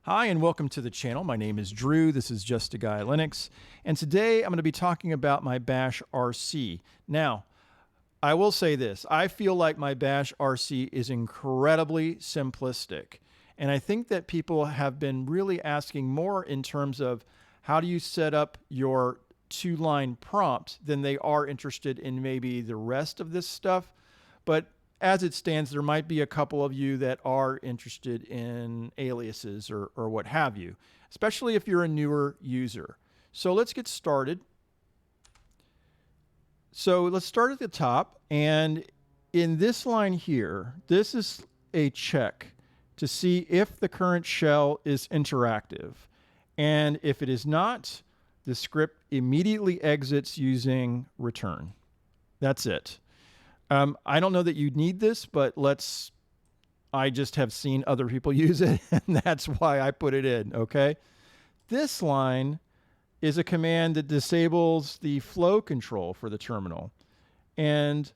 Hi and welcome to the channel. My name is Drew. This is Just a Guy at Linux. And today I'm going to be talking about my bashrc. Now, I will say this. I feel like my bashrc is incredibly simplistic. And I think that people have been really asking more in terms of how do you set up your two-line prompt than they are interested in maybe the rest of this stuff. But as it stands, there might be a couple of you that are interested in aliases or what have you, especially if you're a newer user. So let's get started. So let's start at the top. And in this line here, this is a check to see if the current shell is interactive. And if it is not, the script immediately exits using return. That's it. I don't know that you need this, but I just have seen other people use it, and that's why I put it in, okay? This line is a command that disables the flow control for the terminal. And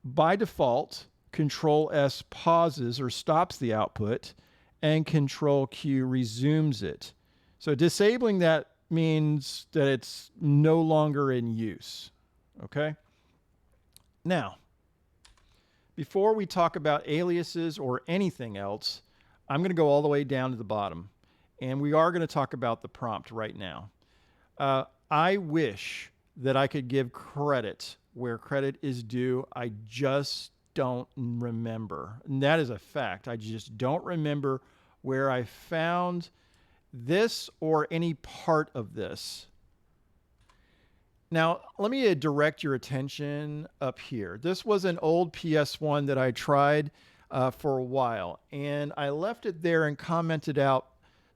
by default, Control S pauses or stops the output, and Control Q resumes it. So disabling that means that it's no longer in use, okay? Now, before we talk about aliases or anything else, I'm going to go all the way down to the bottom. And we are going to talk about the prompt right now. I wish that I could give credit where credit is due. I just don't remember. And that is a fact. I just don't remember where I found this or any part of this. Now, let me direct your attention up here. This was an old PS1 that I tried for a while, and I left it there and commented out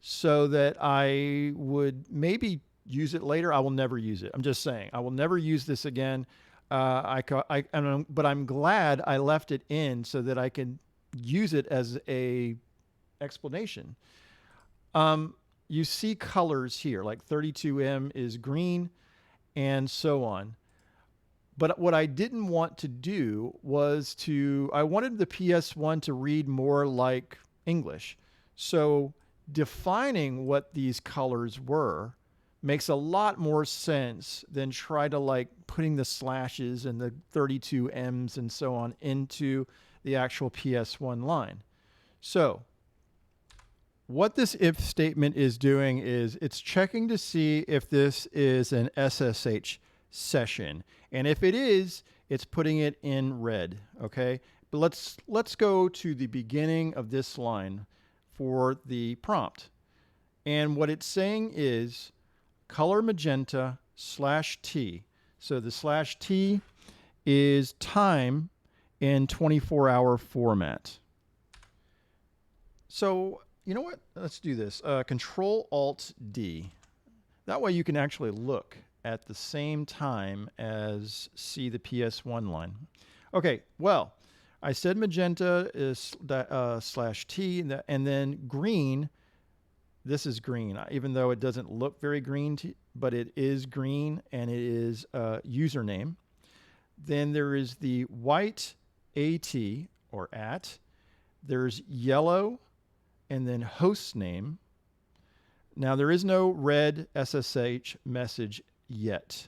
so that I would maybe use it later. I will never use it. I'm just saying. I will never use this again. But I'm glad I left it in so that I can use it as a explanation. You see colors here, like 32M is green, and so on. But what I didn't want to do was I wanted the PS1 to read more like English. So defining what these colors were makes a lot more sense than try to like putting the slashes and the 32 M's and so on into the actual PS1 line. So what this if statement is doing is it's checking to see if this is an SSH session. And if it is, it's putting it in red, okay? But let's go to the beginning of this line for the prompt. And what it's saying is color magenta /T. So the /T is time in 24-hour format. So you know what? Let's do this. Control-Alt-D. That way you can actually look at the same time as see the PS1 line. Okay, well, I said magenta is /T, and then green. This is green, even though it doesn't look very green, but it is green, and it is username. Then there is the white AT, or at. There's yellow, and then host name. Now there is no red SSH message yet.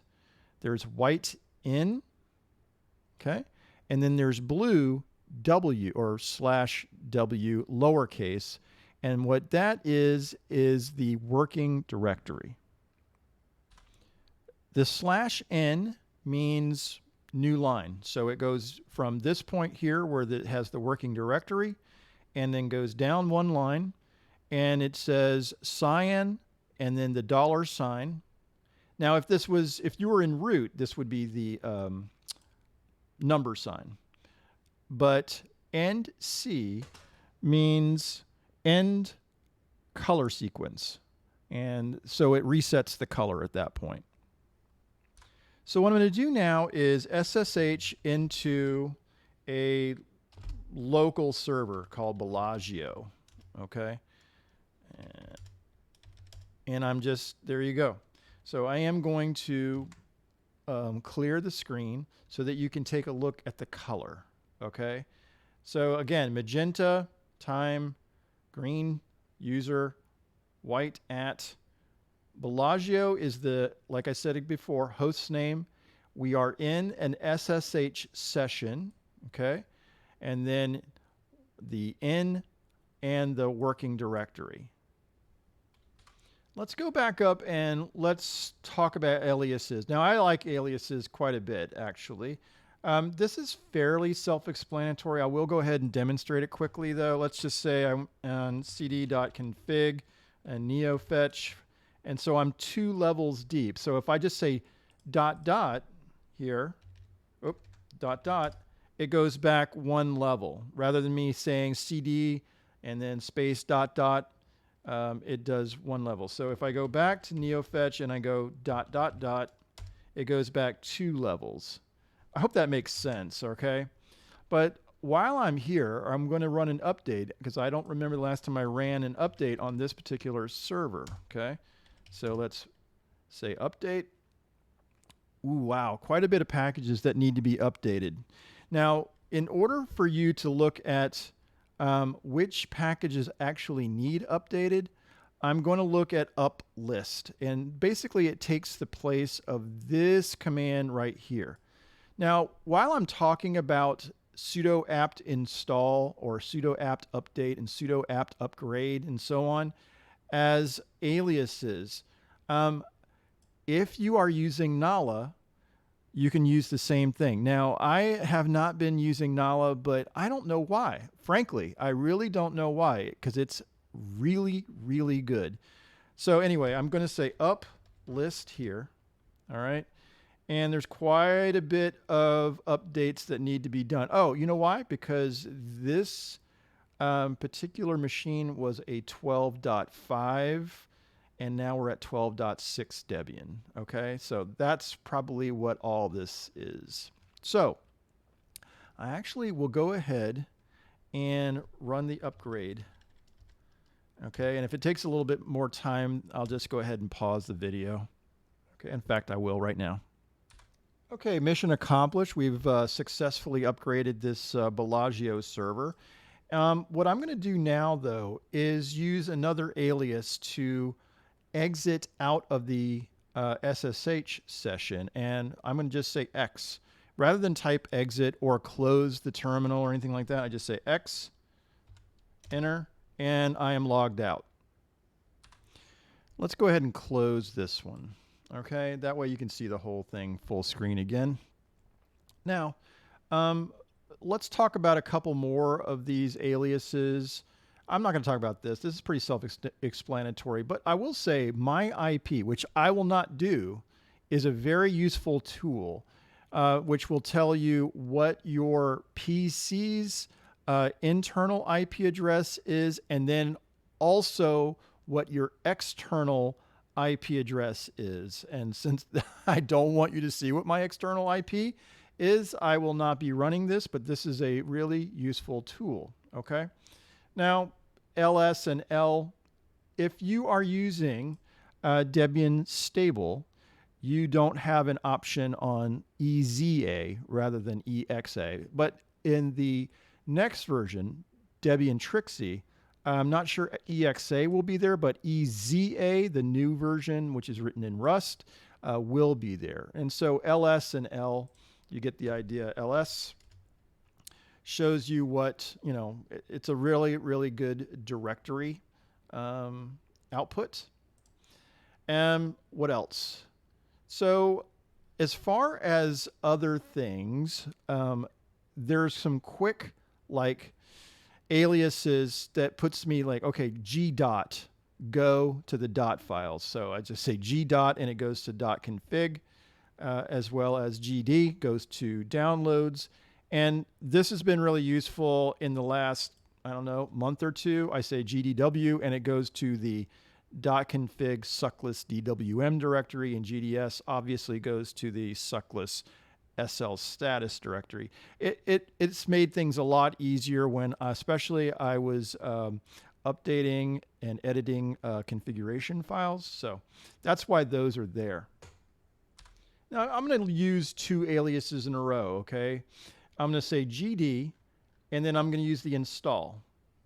There's white in, okay? And then there's blue W or /W lowercase. And what that is the working directory. The /N means new line. So it goes from this point here where it has the working directory and then goes down one line, and it says cyan and then the $sign. Now, if you were in root, this would be the number sign. But end C means end color sequence. And so it resets the color at that point. So what I'm going to do now is SSH into a local server called Bellagio, okay? And I'm just, there you go. So I am going to clear the screen so that you can take a look at the color, okay? So again, magenta, time, green, user, white at Bellagio is the, like I said before, host's name. We are in an SSH session, okay? And then the in and the working directory. Let's go back up and let's talk about aliases. Now, I like aliases quite a bit, actually. This is fairly self-explanatory. I will go ahead and demonstrate it quickly, though. Let's just say I'm on cd.config and neofetch, and so I'm 2 levels deep. So if I just say ... here, it goes back 1 level. Rather than me saying cd and then space ... it does 1 level. So if I go back to neofetch and I go ... it goes back 2 levels. I hope that makes sense, okay? But while I'm here, I'm going to run an update because I don't remember the last time I ran an update on this particular server, okay? So let's say update. Ooh, wow, quite a bit of packages that need to be updated. Now, in order for you to look at which packages actually need updated, I'm going to look at uplist. And basically, it takes the place of this command right here. Now, while I'm talking about sudo apt install or sudo apt update and sudo apt upgrade and so on as aliases, if you are using Nala, you can use the same thing. Now, I have not been using Nala, but I don't know why. Frankly, I really don't know why, because it's really, really good. So anyway, I'm going to say uplist here, all right? And there's quite a bit of updates that need to be done. Oh, you know why? Because this particular machine was a 12.5, and now we're at 12.6 Debian. Okay, so that's probably what all this is. So I actually will go ahead and run the upgrade. Okay, and if it takes a little bit more time, I'll just go ahead and pause the video. Okay, in fact, I will right now. Okay, mission accomplished. We've successfully upgraded this Bellagio server. What I'm going to do now, though, is use another alias to exit out of the SSH session, and I'm going to just say X. Rather than type exit or close the terminal or anything like that, I just say X, enter, and I am logged out. Let's go ahead and close this one. Okay, that way you can see the whole thing full screen again. Now, let's talk about a couple more of these aliases. I'm not going to talk about this. This is pretty self-explanatory, but I will say my IP, which I will not do, is a very useful tool, which will tell you what your PC's internal IP address is, and then also what your external IP address is. And since I don't want you to see what my external IP is, I will not be running this, but this is a really useful tool, okay? Now, ls and l, if you are using Debian stable, you don't have an option on EZA rather than EXA. But in the next version, Debian Trixie, I'm not sure EXA will be there, but EZA, the new version, which is written in Rust, will be there. And so ls and l, you get the idea. Ls shows you what, you know, it's a really, really good directory output. And what else? So as far as other things, there's some quick, like, aliases that puts me like, okay, g dot, go to the dot files. So I just say g dot and it goes to .config, as well as gd goes to downloads. And this has been really useful in the last, I don't know, month or two. I say gdw and it goes to the .config suckless DWM directory, and GDS obviously goes to the suckless SL status directory. It's made things a lot easier when, especially I was updating and editing configuration files. So that's why those are there. Now I'm going to use 2 aliases in a row, okay? I'm going to say GD, and then I'm going to use the install.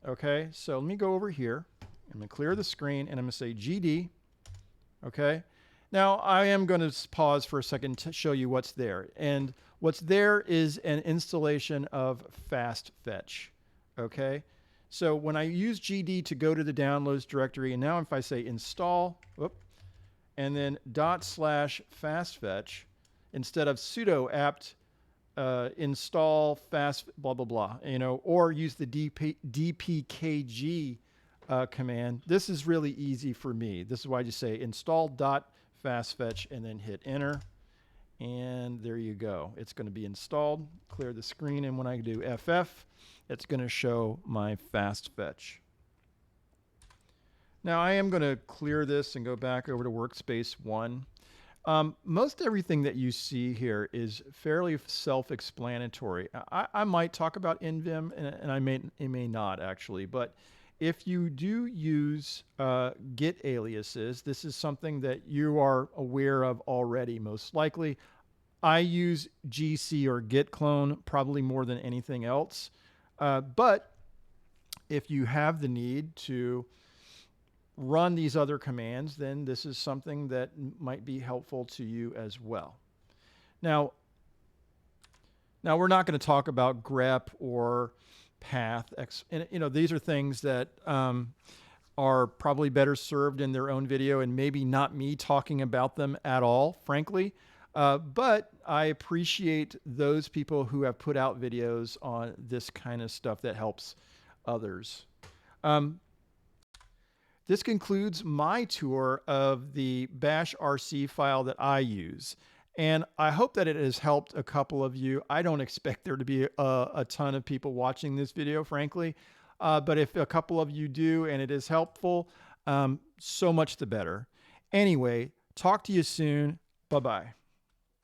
Okay, so let me go over here, I'm going to clear the screen and I'm going to say GD. Okay. Now I am going to pause for a second to show you what's there. And what's there is an installation of fast fetch. Okay. So when I use GD to go to the downloads directory, and now if I say install, and then /fastfetch, instead of sudo apt install fast blah blah blah, or use the dpkg command. This is really easy for me. This is why I just say install.fastfetch and then hit enter, and there you go. It's going to be installed. Clear the screen, and when I do FF, it's going to show my fast fetch. Now I am going to clear this and go back over to workspace 1. Most everything that you see here is fairly self-explanatory. I might talk about NVim, and I may not actually, but if you do use Git aliases, this is something that you are aware of already, most likely. I use GC or git clone probably more than anything else. But if you have the need to run these other commands, then this is something that might be helpful to you as well. Now we're not going to talk about grep or path. These are things that are probably better served in their own video, and maybe not me talking about them at all, frankly. But I appreciate those people who have put out videos on this kind of stuff that helps others. This concludes my tour of the bashrc file that I use. And I hope that it has helped a couple of you. I don't expect there to be a ton of people watching this video, frankly. But if a couple of you do and it is helpful, so much the better. Anyway, talk to you soon. Bye-bye.